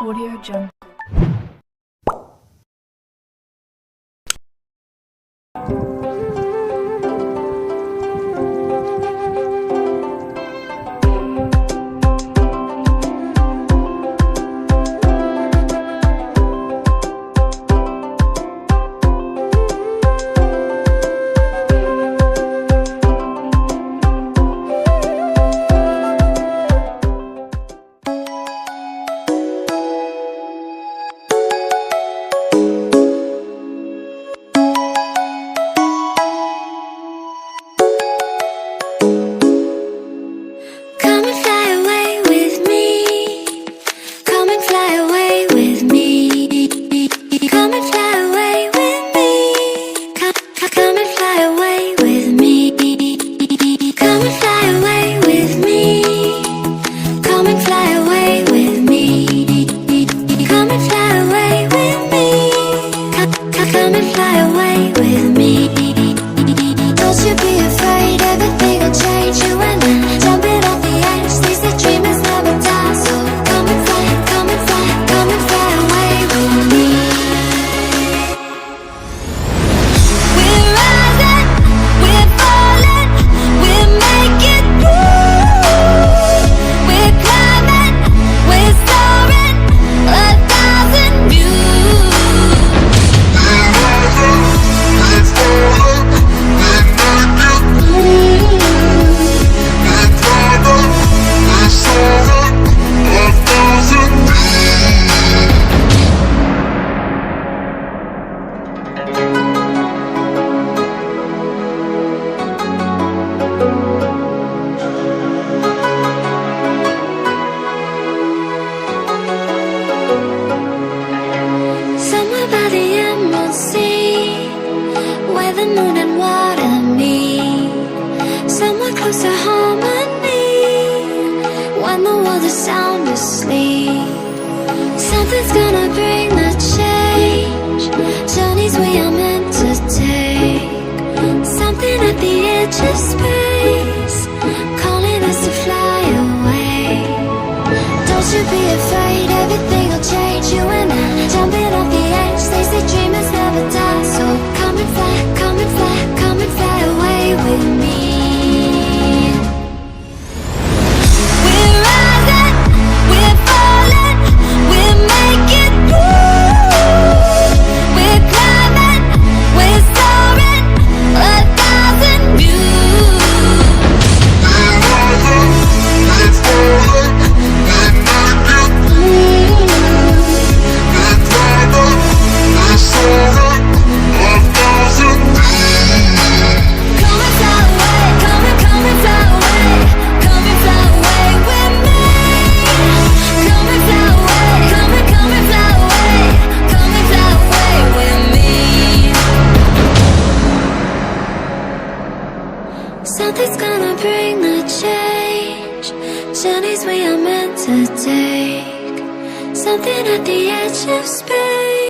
𝐷𝐼𝐴. Something's gonna bring the change. Journeys we are meant to take. Something at the edge of space, calling us to fly away. Don't you be afraid, everything will change. You and I, jumping off the edge. They say dreamers never die. So come and fly, come and fly, come and fly away with me. Something's gonna bring the change. Journeys we are meant to take. Something at the edge of space.